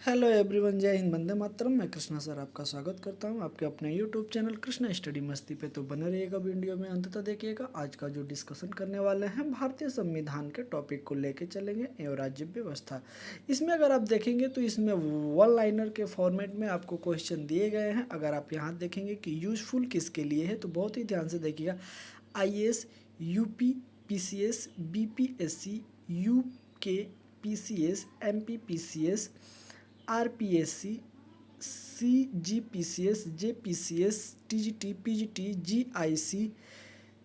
Hello everyone, जय हिंद, वंदे मातरम। मैं Krishna sir आपका स्वागत करता हूं आपके अपने यूट्यूब चैनल कृष्णा स्टडी मस्ती पे। तो बने रहिएगा, वीडियो में अंत तक देखिएगा। आज का जो डिस्कशन करने वाले हैं भारतीय संविधान के टॉपिक को लेके चलेंगे एवं राज्य व्यवस्था। इसमें अगर आप देखेंगे तो इसमें वन लाइनर के फॉर्मेट में आपको क्वेश्चन दिए गए हैं। अगर आप यहाँ देखेंगे कि यूजफुल किसके लिए है तो बहुत ही ध्यान से देखिएगा। IAS, UP, PCS, BPSC, UK PCS, MP PCS, RPSC, CGPCS, JPCS, TGT, PGT, GIC,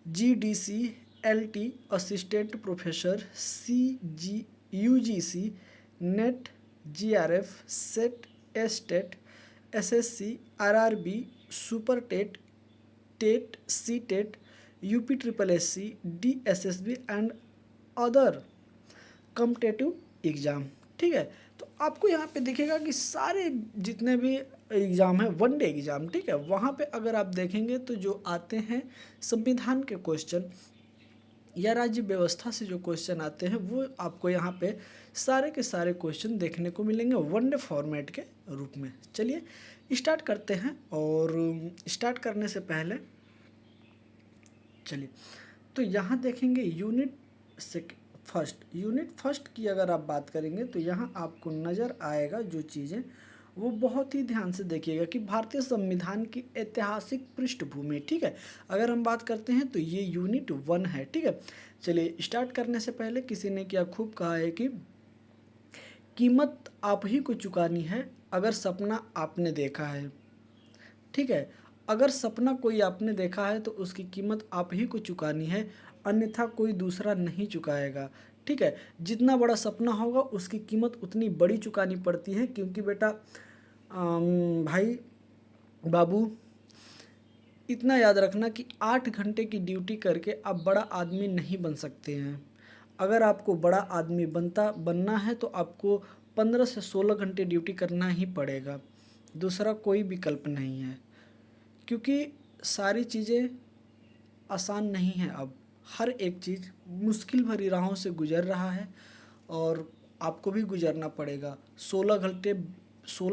GDC, LT, assistant professor, UGC, NET, GRF, SET, एस्टेट, SSC, RRB, super TET, TET, C TET, UP triple SC, DSSB and other competitive exam. ठीक है, तो आपको यहाँ पे दिखेगा कि सारे जितने भी एग्ज़ाम है वनडे एग्ज़ाम, ठीक है, वहाँ पे अगर आप देखेंगे तो जो आते हैं संविधान के क्वेश्चन या राज्य व्यवस्था से जो क्वेश्चन आते हैं वो आपको यहाँ पे सारे के सारे क्वेश्चन देखने को मिलेंगे वनडे फॉर्मेट के रूप में। चलिए स्टार्ट करते हैं। और स्टार्ट करने से पहले चलिए तो यहाँ देखेंगे यूनिट फर्स्ट की अगर आप बात करेंगे तो यहाँ आपको नज़र आएगा जो चीज़ें वो बहुत ही ध्यान से देखिएगा कि भारतीय संविधान की ऐतिहासिक पृष्ठभूमि। ठीक है, अगर हम बात करते हैं तो ये यूनिट 1 है। ठीक है, चलिए स्टार्ट करने से पहले किसी ने क्या खूब कहा है कि कीमत आप ही को चुकानी है अगर सपना आपने देखा है। ठीक है, अगर सपना कोई आपने देखा है तो उसकी कीमत आप ही को चुकानी है, अन्यथा कोई दूसरा नहीं चुकाएगा। ठीक है, जितना बड़ा सपना होगा उसकी कीमत उतनी बड़ी चुकानी पड़ती है, क्योंकि बेटा भाई बाबू इतना याद रखना कि 8 घंटे की ड्यूटी करके आप बड़ा आदमी नहीं बन सकते हैं। अगर आपको बड़ा आदमी बनना है तो आपको 15 से 16 घंटे ड्यूटी करना ही पड़ेगा, दूसरा कोई विकल्प नहीं है। क्योंकि सारी चीज़ें आसान नहीं हैं, अब हर एक चीज़ मुश्किल भरी राहों से गुजर रहा है और आपको भी गुजरना पड़ेगा। 16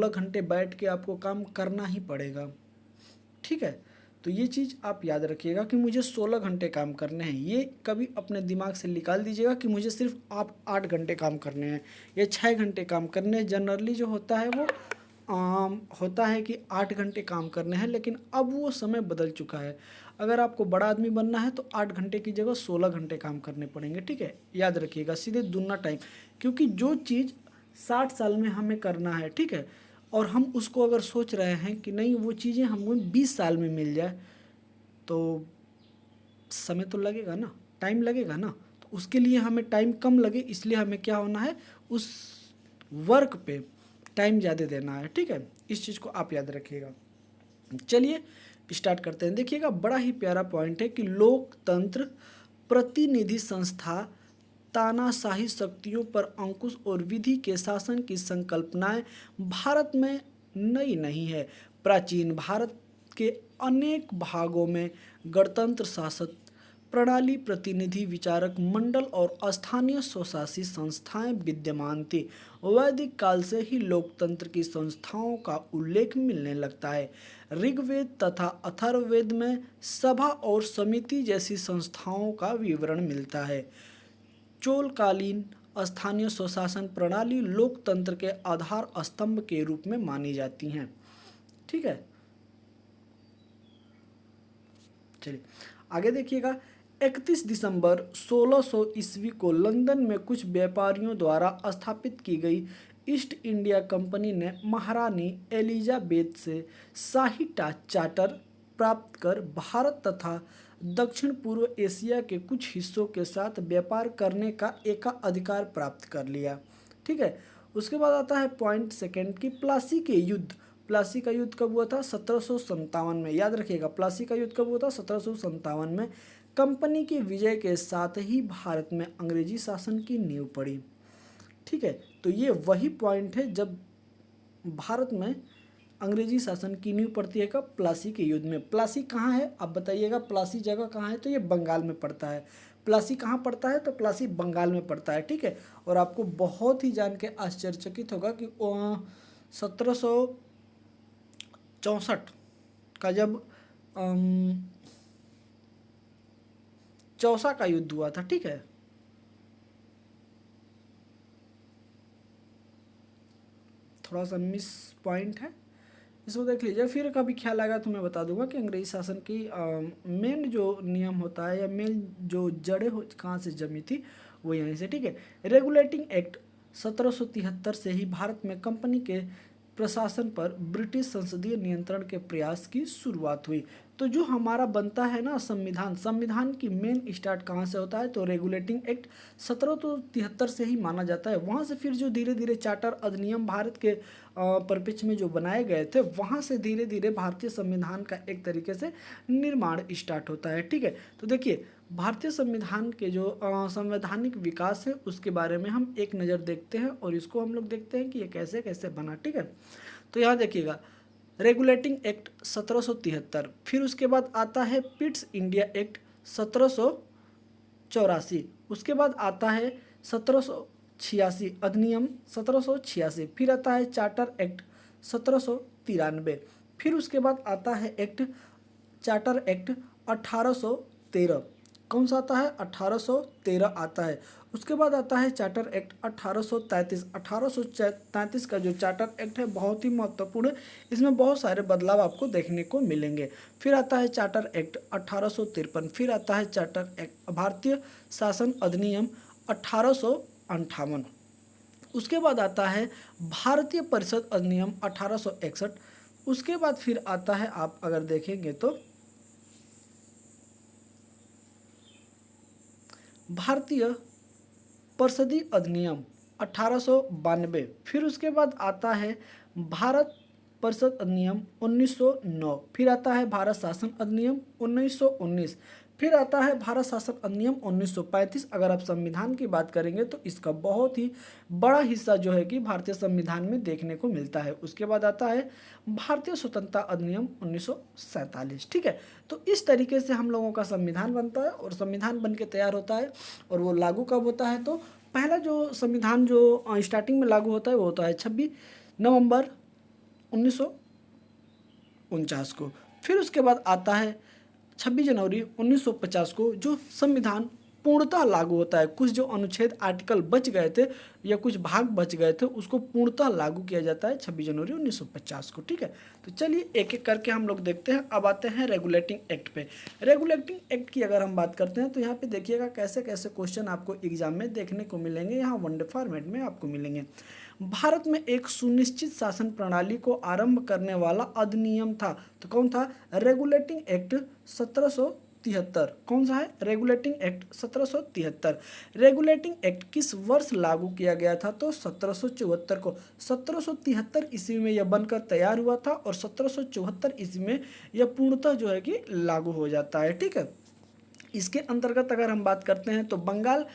घंटे बैठ के आपको काम करना ही पड़ेगा। ठीक है, तो ये चीज़ आप याद रखिएगा कि मुझे 16 घंटे काम करने हैं। ये कभी अपने दिमाग से निकाल दीजिएगा कि मुझे सिर्फ आप 8 घंटे काम करने हैं या 6 घंटे काम करने हैं। जनरली जो होता है वो होता है कि 8 घंटे काम करने हैं, लेकिन अब वो समय बदल चुका है। अगर आपको बड़ा आदमी बनना है तो 8 घंटे की जगह 16 घंटे काम करने पड़ेंगे। ठीक है, याद रखिएगा, सीधे दुगना टाइम। क्योंकि जो चीज़ 60 साल में हमें करना है, ठीक है, और हम उसको अगर सोच रहे हैं कि नहीं वो चीज़ें हमको 20 साल में मिल जाए, तो समय तो लगेगा ना, टाइम लगेगा ना। तो उसके लिए हमें टाइम कम लगे, इसलिए हमें क्या होना है, उस वर्क पे टाइम ज़्यादा देना है। ठीक है, इस चीज़ को आप याद रखिएगा। चलिए स्टार्ट करते हैं। देखिएगा, बड़ा ही प्यारा पॉइंट है कि लोकतंत्र, प्रतिनिधि संस्था, तानाशाही शक्तियों पर अंकुश और विधि के शासन की संकल्पनाएं भारत में नई नहीं है। प्राचीन भारत के अनेक भागों में गणतंत्र शासक प्रणाली, प्रतिनिधि विचारक मंडल और स्थानीय स्वशासी संस्थाएं विद्यमान थी। वैदिक काल से ही लोकतंत्र की संस्थाओं का उल्लेख मिलने लगता है। ऋग्वेद तथा अथर्ववेद में सभा और समिति जैसी संस्थाओं का विवरण मिलता है। चोलकालीन स्थानीय स्वशासन प्रणाली लोकतंत्र के आधार स्तंभ के रूप में मानी जाती हैं। ठीक है, चलिए आगे देखिएगा। 31 दिसंबर 1600 ईस्वी को लंदन में कुछ व्यापारियों द्वारा स्थापित की गई ईस्ट इंडिया कंपनी ने महारानी एलिजाबेथ से शाही चार्टर प्राप्त कर भारत तथा दक्षिण पूर्व एशिया के कुछ हिस्सों के साथ व्यापार करने का एकाधिकार प्राप्त कर लिया। ठीक है, उसके बाद आता है पॉइंट सेकंड की प्लासी के युद्ध। प्लासी का युद्ध कब हुआ था? 1757 में। याद रखिएगा, प्लासी का युद्ध कब हुआ था? 1757 में। कंपनी की विजय के साथ ही भारत में अंग्रेजी शासन की नींव पड़ी। ठीक है, तो ये वही पॉइंट है जब भारत में अंग्रेजी शासन की नींव पड़ती है। कब? प्लासी के युद्ध में। प्लासी कहाँ है आप बताइएगा? प्लासी जगह कहाँ है? तो ये बंगाल में पड़ता है। प्लासी कहाँ पड़ता है? तो प्लासी बंगाल में पड़ता है। ठीक है, और आपको बहुत ही जान के आश्चर्यचकित होगा कि 1764 का जब चौसा का युद्ध हुआ था, ठीक है। थोड़ा सा मिस पॉइंट है, इसको देख लीजिए, फिर कभी ख्याल आएगा तो मैं बता दूंगा कि अंग्रेजी शासन की मेन जो नियम होता है या मेन जो जड़ें कहाँ से जमी थी वो यहीं से, ठीक है। रेगुलेटिंग एक्ट 1773 से ही भारत में कंपनी के प्रशासन पर ब्रिटिश संसदीय नियंत्रण के प्रयास की शुरुआत हुई। तो जो हमारा बनता है ना संविधान, संविधान की मेन स्टार्ट कहाँ से होता है, तो रेगुलेटिंग एक्ट 1773 से ही माना जाता है। वहाँ से फिर जो धीरे धीरे चार्टर अधिनियम भारत के परिप्रेक्ष्य में जो बनाए गए थे, वहाँ से धीरे धीरे भारतीय संविधान का एक तरीके से निर्माण स्टार्ट होता है, ठीक है। तो देखिए भारतीय संविधान के जो संवैधानिक विकास है उसके बारे में हम एक नज़र देखते हैं और इसको हम लोग देखते हैं कि ये कैसे कैसे बना, ठीक है। तो यहाँ देखिएगा रेगुलेटिंग एक्ट 1773, फिर उसके बाद आता है पिट्स इंडिया एक्ट 1784, उसके बाद आता है 1786 अधिनियम 1786, फिर आता है चार्टर एक्ट 1793, फिर उसके बाद आता है चार्टर एक्ट 1813, कौन सा आता है 1813 आता है। उसके बाद आता है चार्टर एक्ट 1833। 1833 का जो चार्टर एक्ट है बहुत ही महत्वपूर्ण है, इसमें बहुत सारे बदलाव आपको देखने को मिलेंगे। फिर आता है चार्टर एक्ट 1853, फिर आता है चार्टर एक्ट भारतीय शासन अधिनियम 1858, उसके बाद आता है भारतीय परिषद अधिनियम 1861, उसके बाद फिर आता है, आप अगर देखेंगे तो भारतीय परिषदीय अधिनियम 1892, फिर उसके बाद आता है भारत परिषद अधिनियम 1909, फिर आता है भारत शासन अधिनियम 1919, फिर आता है भारत शासन अधिनियम 1935। अगर आप संविधान की बात करेंगे तो इसका बहुत ही बड़ा हिस्सा जो है कि भारतीय संविधान में देखने को मिलता है। उसके बाद आता है भारतीय स्वतंत्रता अधिनियम 1947, ठीक है। तो इस तरीके से हम लोगों का संविधान बनता है और संविधान बन के तैयार होता है और वो लागू कब होता है, तो पहला जो संविधान जो स्टार्टिंग में लागू होता है वो होता है 26 नवंबर 1949 को। फिर उसके बाद आता है 26 जनवरी 1950 को जो संविधान पूर्णतः लागू होता है। कुछ जो अनुच्छेद आर्टिकल बच गए थे या कुछ भाग बच गए थे उसको पूर्णतः लागू किया जाता है 26 जनवरी 1950 को, ठीक है। तो चलिए एक एक करके हम लोग देखते हैं। अब आते हैं रेगुलेटिंग एक्ट पे। रेगुलेटिंग एक्ट की अगर हम बात करते हैं तो यहाँ पे देखिएगा कैसे कैसे क्वेश्चन आपको एग्जाम में देखने को मिलेंगे, यहाँ वनडे फॉर्मेट में आपको मिलेंगे। भारत में एक सुनिश्चित शासन प्रणाली को आरंभ करने वाला अधिनियम था, तो कौन था, रेगुलेटिंग एक्ट 1773। कौन सा है, रेगुलेटिंग एक्ट 1773। रेगुलेटिंग एक्ट किस वर्ष लागू किया गया था, तो 1774 को। 1773 ईस्वी में यह बनकर तैयार हुआ था और 1774 ईस्वी में यह पूर्णतः जो है कि लागू हो जाता है, ठीक है। इसके अंतर्गत अगर हम बात करते हैं तो बंगाल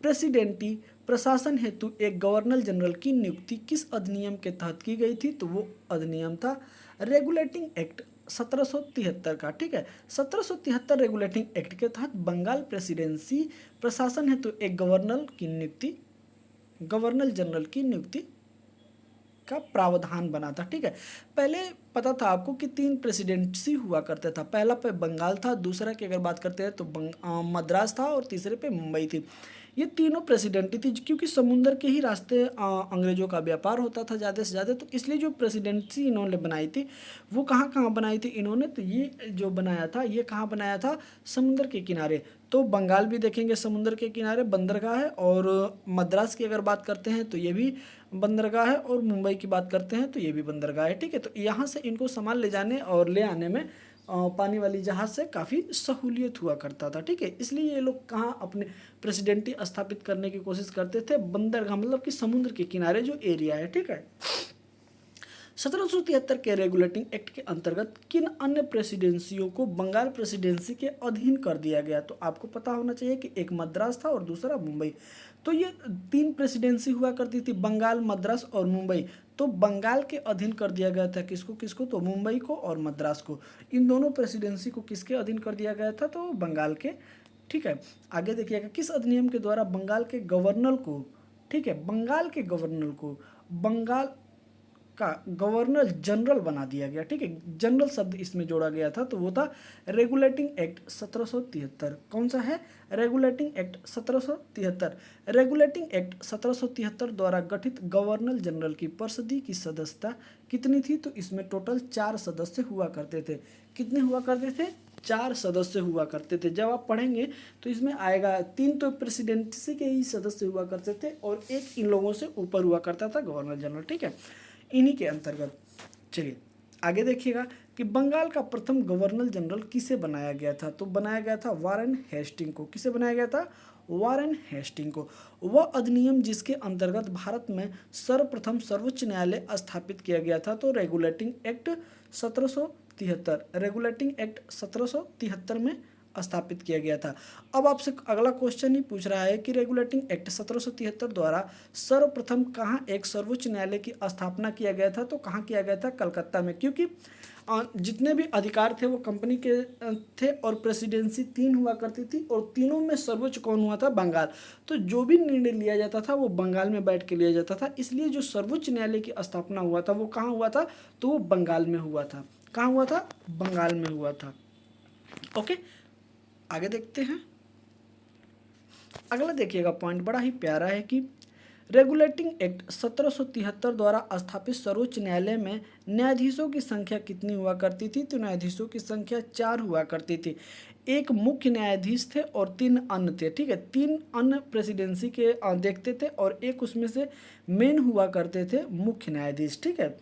प्रेसिडेंटी प्रशासन हेतु एक गवर्नर जनरल की नियुक्ति किस अधिनियम के तहत की गई थी, तो वो अधिनियम था रेगुलेटिंग एक्ट 1773 का, ठीक है। 1773 रेगुलेटिंग एक्ट के तहत बंगाल प्रेसिडेंसी प्रशासन हेतु एक गवर्नर जनरल की नियुक्ति का प्रावधान बना था, ठीक है। पहले पता था आपको कि 3 प्रेसिडेंसी हुआ करता था। पहला पे बंगाल था, दूसरा की अगर बात करते हैं तो मद्रास था और तीसरे पे मुंबई थी। ये तीनों प्रेसिडेंटी थी क्योंकि समुंदर के ही रास्ते अंग्रेजों का व्यापार होता था ज़्यादा से ज़्यादा, तो इसलिए जो प्रेसिडेंसी इन्होंने बनाई थी वो कहाँ कहाँ बनाई थी इन्होंने, तो ये जो बनाया था ये कहाँ बनाया था, समुंदर के किनारे। तो बंगाल भी देखेंगे समुंदर के किनारे बंदरगाह है, और मद्रास की अगर बात करते हैं तो ये भी बंदरगाह है, और मुंबई की बात करते हैं तो ये भी बंदरगाह है, ठीक है। तो यहाँ से इनको सामान ले जाने और ले आने में पानी वाली जहाज़ से काफ़ी सहूलियत हुआ करता था, ठीक है। इसलिए ये लोग कहाँ अपने प्रेसिडेंटी स्थापित करने की कोशिश करते थे, बंदरगाह मतलब कि समुद्र के किनारे जो एरिया है, ठीक है। 1773 के रेगुलेटिंग एक्ट के अंतर्गत किन अन्य प्रेसिडेंसियों को बंगाल प्रेसिडेंसी के अधीन कर दिया गया, तो आपको पता होना चाहिए कि एक मद्रास था और दूसरा मुंबई। तो ये 3 प्रेसिडेंसी हुआ करती थी, बंगाल, मद्रास और मुंबई। तो बंगाल के अधीन कर दिया गया था किसको किसको, तो मुंबई को और मद्रास को। इन दोनों प्रेसिडेंसी को किसके अधीन कर दिया गया था, तो बंगाल के, ठीक है। आगे देखिएगा किस अधिनियम के द्वारा बंगाल के गवर्नर को, ठीक है, बंगाल के गवर्नर को बंगाल का गवर्नर जनरल बना दिया गया, ठीक है। जनरल शब्द इसमें जोड़ा गया था, तो वो था रेगुलेटिंग एक्ट 1773। कौन सा है? Regulating act 1773। रेगुलेटिंग एक्ट 1773 द्वारा गठित गवर्नर जनरल की परिषद की सदस्यता कितनी थी? तो इसमें टोटल 4 सदस्य हुआ करते थे। कितने हुआ करते थे? 4 सदस्य हुआ करते थे। जब आप पढ़ेंगे तो इसमें आएगा 3 तो प्रेसिडेंसी के ही सदस्य हुआ करते थे और एक इन लोगों से ऊपर हुआ करता था गवर्नर जनरल, ठीक है, इन्हीं के अंतर्गत। चलिए आगे देखिएगा कि बंगाल का प्रथम गवर्नर जनरल किसे बनाया गया था? तो बनाया गया था वारेन हेस्टिंग को। किसे बनाया गया था? वारेन हेस्टिंग को। वह अधिनियम जिसके अंतर्गत भारत में सर्वप्रथम सर्वोच्च न्यायालय स्थापित किया गया था, तो रेगुलेटिंग एक्ट 1773, रेगुलेटिंग एक्ट 1773 में स्थापित किया गया था। अब आपसे अगला क्वेश्चन ही पूछ रहा है कि रेगुलेटिंग एक्ट 1773 द्वारा सर्वप्रथम कहाँ एक सर्वोच्च न्यायालय की स्थापना किया गया था? तो कहाँ किया गया था? कलकत्ता में। क्योंकि जितने भी अधिकार थे वो कंपनी के थे और प्रेसिडेंसी 3 हुआ करती थी और तीनों में सर्वोच्च कौन हुआ था? बंगाल। तो जो भी निर्णय लिया जाता था वो बंगाल में बैठ के लिया जाता था, इसलिए जो सर्वोच्च न्यायालय की स्थापना हुआ था वो कहाँ हुआ था? तो वो बंगाल में हुआ था। कहाँ हुआ था? बंगाल में हुआ था। ओके, आगे देखते हैं। अगला देखिएगा पॉइंट बड़ा ही प्यारा है कि रेगुलेटिंग एक्ट 1773 द्वारा स्थापित सर्वोच्च न्यायालय में न्यायाधीशों की संख्या कितनी हुआ करती थी? तो न्यायाधीशों की संख्या 4 हुआ करती थी। एक मुख्य न्यायाधीश थे और 3 अन्य थे, ठीक है। 3 अन्य प्रेसिडेंसी के देखते थे और एक उसमें से मेन हुआ करते थे मुख्य न्यायाधीश, ठीक है।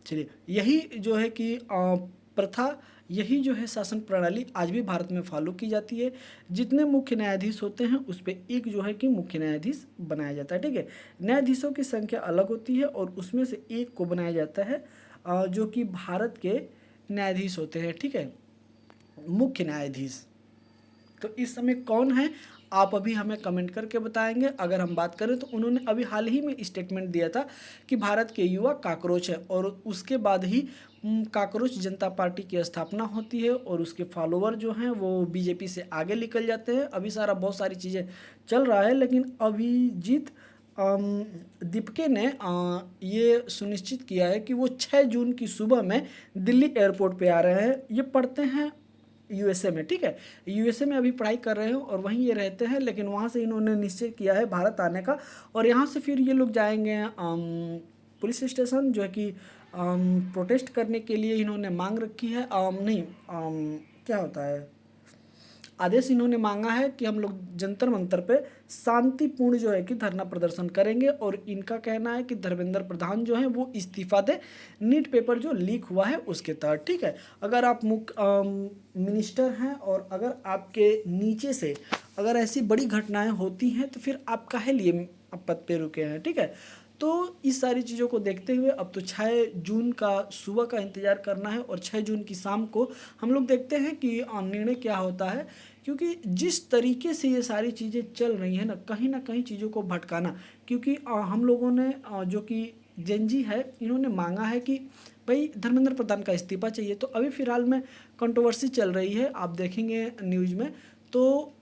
चलिए यही जो है कि प्रथा, यही जो है शासन प्रणाली आज भी भारत में फॉलो की जाती है। जितने मुख्य न्यायाधीश होते हैं उस पर एक जो है कि मुख्य न्यायाधीश बनाया जाता है, ठीक है। न्यायाधीशों की संख्या अलग होती है और उसमें से एक को बनाया जाता है जो कि भारत के न्यायाधीश होते हैं, ठीक है, मुख्य न्यायाधीश। तो इस समय कौन है आप अभी हमें कमेंट करके बताएंगे। अगर हम बात करें तो उन्होंने अभी हाल ही में स्टेटमेंट दिया था कि भारत के युवा काकरोच है और उसके बाद ही काकरोच जनता पार्टी की स्थापना होती है और उसके फॉलोअर जो हैं वो बीजेपी से आगे निकल जाते हैं। अभी बहुत सारी चीज़ें चल रहा है, लेकिन अभिजीत दीपके ने ये सुनिश्चित किया है कि वो 6 जून की सुबह में दिल्ली एयरपोर्ट पे आ रहे हैं। ये पढ़ते हैं यूएसए में, ठीक है, यूएसए में अभी पढ़ाई कर रहे हैं और वहीं ये रहते हैं, लेकिन वहाँ से इन्होंने निश्चय किया है भारत आने का और यहाँ से फिर ये लोग जाएंगे पुलिस स्टेशन, जो है कि प्रोटेस्ट करने के लिए इन्होंने मांग रखी है। क्या होता है, आदेश इन्होंने मांगा है कि हम लोग जंतर मंतर पे शांतिपूर्ण जो है कि धरना प्रदर्शन करेंगे और इनका कहना है कि धर्मेंद्र प्रधान जो है वो इस्तीफा दे, नीट पेपर जो लीक हुआ है उसके तहत, ठीक है। अगर आप मिनिस्टर हैं और अगर आपके नीचे से अगर ऐसी बड़ी घटनाएं होती हैं तो फिर आप काहे लिए पद पे रुके हैं, ठीक है। तो इस सारी चीज़ों को देखते हुए अब तो 6 जून का सुबह का इंतज़ार करना है और 6 जून की शाम को हम लोग देखते हैं कि निर्णय क्या होता है। क्योंकि जिस तरीके से ये सारी चीज़ें चल रही हैं ना कहीं चीज़ों को भटकाना, क्योंकि हम लोगों ने जो कि जेनजी है इन्होंने मांगा है कि भाई धर्मेंद्र प्रधान का इस्तीफा चाहिए। तो अभी फ़िलहाल में कंट्रोवर्सी चल रही है, आप देखेंगे न्यूज़ में, तो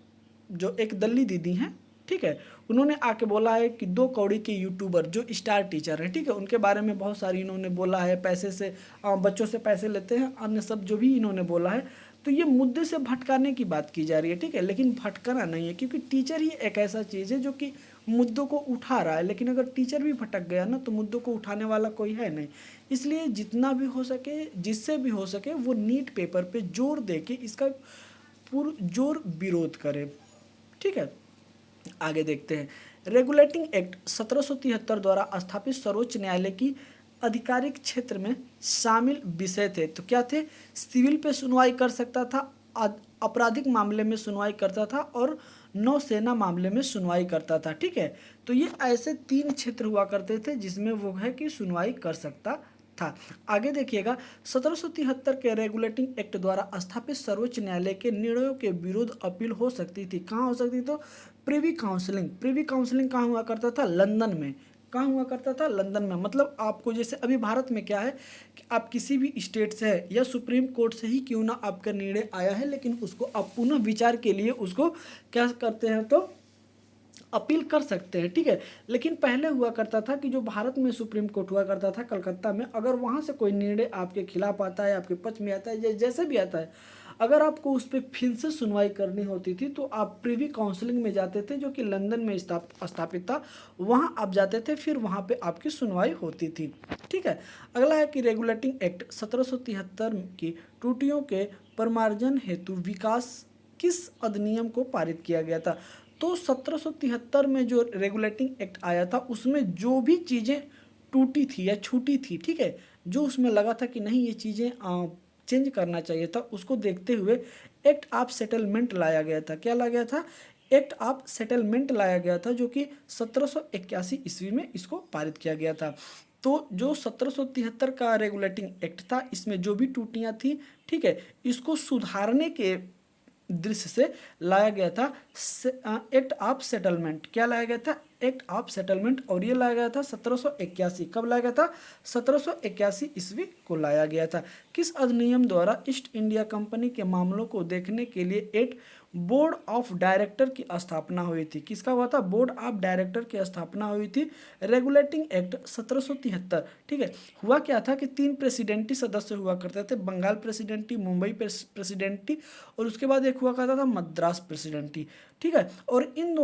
जो एक दल्ली दीदी हैं, ठीक है, उन्होंने आके बोला है कि 2 कौड़ी के यूट्यूबर जो स्टार टीचर हैं, ठीक है, उनके बारे में बहुत सारी इन्होंने बोला है, पैसे से बच्चों से पैसे लेते हैं, अन्य सब जो भी इन्होंने बोला है। तो ये मुद्दे से भटकाने की बात की जा रही है, ठीक है, लेकिन भटकाना नहीं है, क्योंकि टीचर ही एक ऐसा चीज़ है जो कि मुद्दों को उठा रहा है। लेकिन अगर टीचर भी भटक गया ना तो मुद्दों को उठाने वाला कोई है नहीं। इसलिए जितना भी हो सके, जिससे भी हो सके, वो नीट पेपर पे जोर दे के इसका पुरजोर विरोध करे, ठीक है। आगे देखते हैं। रेगुलेटिंग एक्ट 1773 द्वारा स्थापित सर्वोच्च न्यायालय की आधिकारिक क्षेत्र में शामिल विषय थे, तो क्या थे? सिविल पे सुनवाई कर सकता था, आपराधिक मामले में सुनवाई करता था और नौसेना मामले में सुनवाई करता था, ठीक है। तो ये ऐसे 3 क्षेत्र हुआ करते थे जिसमें वो है कि सुनवाई कर सकता था। आगे देखिएगा, 1773 के रेगुलेटिंग एक्ट द्वारा स्थापित सर्वोच्च न्यायालय के निर्णयों के विरुद्ध अपील हो सकती थी। कहाँ हो सकती? तो प्रिवी काउंसिलिंग कहाँ हुआ करता था? लंदन में। कहाँ हुआ करता था? लंदन में। मतलब आपको जैसे अभी भारत में क्या है कि आप किसी भी स्टेट से है या सुप्रीम कोर्ट से ही क्यों ना आपका निर्णय आया है, लेकिन उसको आप पुनः विचार के लिए उसको क्या करते हैं, तो अपील कर सकते हैं, ठीक है। लेकिन पहले हुआ करता था कि जो भारत में सुप्रीम कोर्ट हुआ करता था कलकत्ता में, अगर वहाँ से कोई निर्णय आपके खिलाफ आता है, आपके पक्ष में आता है, जैसे भी आता है, अगर आपको उस पर फिर से सुनवाई करनी होती थी तो आप प्रिवी काउंसिलिंग में जाते थे, जो कि लंदन में स्थापित था। वहाँ आप जाते थे, फिर वहाँ पे आपकी सुनवाई होती थी, ठीक है। अगला है कि रेगुलेटिंग एक्ट 1773 की त्रुटियों के परिमार्जन हेतु विकास किस अधिनियम को पारित किया गया था। तो 1773 में जो रेगुलेटिंग एक्ट आया था उसमें जो भी चीज़ें टूटी थी या छूटी थी, ठीक है, जो उसमें लगा था कि नहीं ये चीज़ें चेंज करना चाहिए था, उसको देखते हुए एक्ट ऑफ सेटलमेंट लाया गया था। क्या लाया गया था? एक्ट ऑफ सेटलमेंट लाया गया था, जो कि 1781 ईस्वी में इसको पारित किया गया था। तो जो 1773 का रेगुलेटिंग एक्ट था, इसमें जो भी टूटियां थी, ठीक है, इसको सुधारने के दृश्य से लाया गया था एक्ट ऑफ सेटलमेंट। क्या लाया गया था? Act of settlement. और ये लाया गया था 1781। कब लाया गया था? 1781 ईस्वी को लाया गया था। किस अधिनियम द्वारा ईस्ट इंडिया कंपनी के मामलों को देखने के लिए एक बोर्ड ऑफ डायरेक्टर की स्थापना हुई थी? किसका हुआ था? बोर्ड ऑफ डायरेक्टर की स्थापना हुई थी। रेगुलेटिंग एक्ट 1773, ठीक है। हुआ क्या था कि 3 प्रेसिडेंटी सदस्य हुआ करते थे, बंगाल प्रेसिडेंटी, मुंबई प्रेसिडेंटी, और उसके बाद एक हुआ करता था मद्रास प्रेसिडेंटी, ठीक है। और इन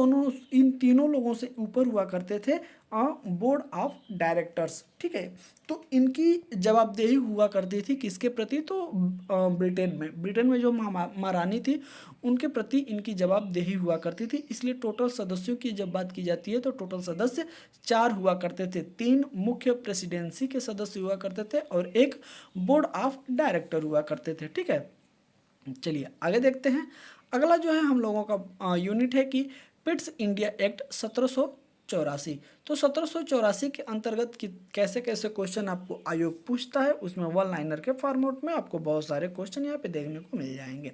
तीनों लोगों से ऊपर हुआ करते थे बोर्ड ऑफ डायरेक्टर्स, ठीक है। तो इनकी जवाबदेही हुआ करती थी किसके प्रति? तो ब्रिटेन में जो महारानी थी उनके प्रति इनकी जवाबदेही हुआ करती थी। इसलिए टोटल सदस्यों की जब बात की जाती है तो टोटल सदस्य 4 हुआ करते थे। 3 मुख्य प्रेसिडेंसी के सदस्य हुआ करते थे और एक बोर्ड ऑफ डायरेक्टर हुआ करते थे, ठीक है। चलिए आगे देखते हैं। अगला जो है हम लोगों का यूनिट है कि पिट्स इंडिया एक्ट 1784। तो 1784 के अंतर्गत कैसे कैसे क्वेश्चन आपको आयोग पूछता है, उसमें वन लाइनर के फॉर्मेट में आपको बहुत सारे क्वेश्चन यहाँ पे देखने को मिल जाएंगे।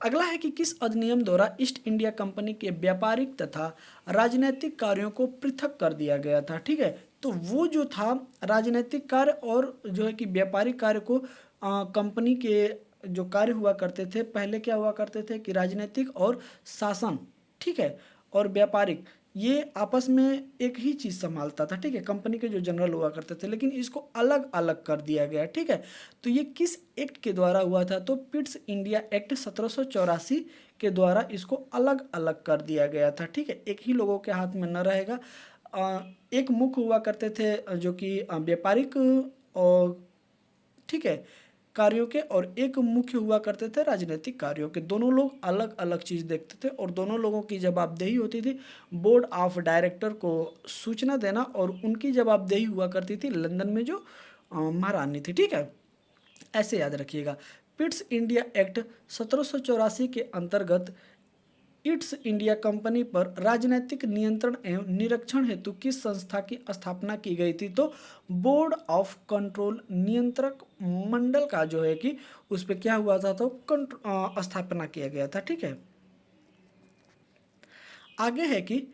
अगला है कि किस अधिनियम द्वारा ईस्ट इंडिया कंपनी के व्यापारिक तथा राजनीतिक कार्यों को पृथक कर दिया गया था, ठीक है। तो वो जो था राजनीतिक कार्य और जो है कि व्यापारिक कार्य को कंपनी के जो कार्य हुआ करते थे, पहले क्या हुआ करते थे कि राजनीतिक और शासन, ठीक है, और व्यापारिक, ये आपस में एक ही चीज़ संभालता था, ठीक है। कंपनी के जो जनरल हुआ करते थे, लेकिन इसको अलग अलग कर दिया गया, ठीक है। तो ये किस एक्ट के द्वारा हुआ था? तो पिट्स इंडिया एक्ट 1784 के द्वारा इसको अलग अलग कर दिया गया था, ठीक है। एक ही लोगों के हाथ में न रहेगा। एक मुख्य हुआ करते थे जो कि व्यापारिक और, ठीक है, कार्यों के, और एक मुख्य हुआ करते थे राजनीतिक कार्यों के। दोनों लोग अलग अलग चीज़ देखते थे और दोनों लोगों की जवाबदेही होती थी बोर्ड ऑफ डायरेक्टर को सूचना देना, और उनकी जवाबदेही हुआ करती थी लंदन में जो महारानी थी, ठीक है। ऐसे याद रखिएगा। पिट्स इंडिया एक्ट 1784 के अंतर्गत ईस्ट इंडिया कंपनी पर राजनीतिक नियंत्रण एवं निरीक्षण हेतु किस संस्था की स्थापना की गई थी? तो बोर्ड ऑफ कंट्रोल, नियंत्रक मंडल का जो है कि उस पर क्या हुआ था? तो स्थापना किया गया था, ठीक है। आगे है कि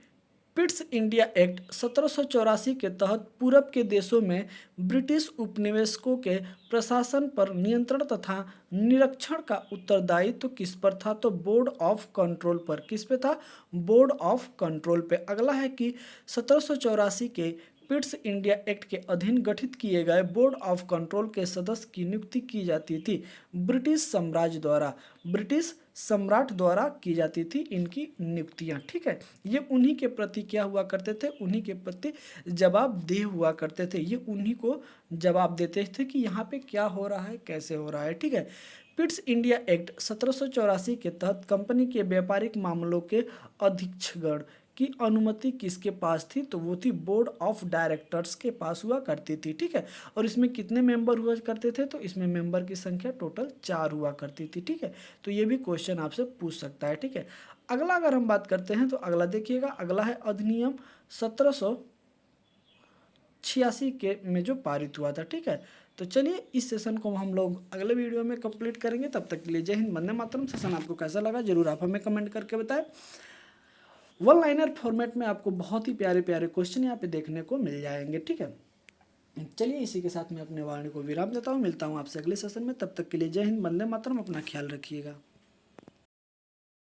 पिट्स इंडिया एक्ट 1784 के तहत पूरब के देशों में ब्रिटिश उपनिवेशकों के प्रशासन पर नियंत्रण तथा निरीक्षण का उत्तरदायित्व किस पर था? तो बोर्ड ऑफ कंट्रोल पर। किस पे था? बोर्ड ऑफ कंट्रोल पे। अगला है कि 1784 के पिट्स इंडिया एक्ट के अधीन गठित किए गए बोर्ड ऑफ कंट्रोल के सदस्य की नियुक्ति की जाती थी ब्रिटिश साम्राज्य द्वारा। ब्रिटिश सम्राट द्वारा की जाती थी इनकी नियुक्तियां, ठीक है। ये उन्हीं के प्रति क्या हुआ करते थे? उन्हीं के प्रति जवाबदेह हुआ करते थे। ये उन्हीं को जवाब देते थे कि यहाँ पे क्या हो रहा है, कैसे हो रहा है, ठीक है। पिट्स इंडिया एक्ट 1784 के तहत कंपनी के व्यापारिक मामलों के अधीक्षकगण की अनुमति किसके पास थी? तो वो थी बोर्ड ऑफ डायरेक्टर्स के पास हुआ करती थी, ठीक है। और इसमें कितने मेंबर हुआ करते थे? तो इसमें मेंबर की संख्या टोटल 4 हुआ करती थी, ठीक है। तो ये भी क्वेश्चन आपसे पूछ सकता है, ठीक है। अगला अगर हम बात करते हैं तो अगला देखिएगा, अगला है अधिनियम 1786 के में जो पारित हुआ था, ठीक है। तो चलिए इस सेशन को हम लोग अगले वीडियो में कंप्लीट करेंगे। तब तक के लिए जय हिंद, वंदे मातरम। सेशन आपको कैसा लगा जरूर आप हमें कमेंट करके बताएं। वन लाइनर फॉर्मेट में आपको बहुत ही प्यारे प्यारे क्वेश्चन यहाँ पे देखने को मिल जाएंगे, ठीक है। चलिए इसी के साथ मैं अपने वाणी को विराम देता हूँ। मिलता हूँ आपसे अगले सेशन में। तब तक के लिए जय हिंद, वंदे मातरम। अपना ख्याल रखिएगा।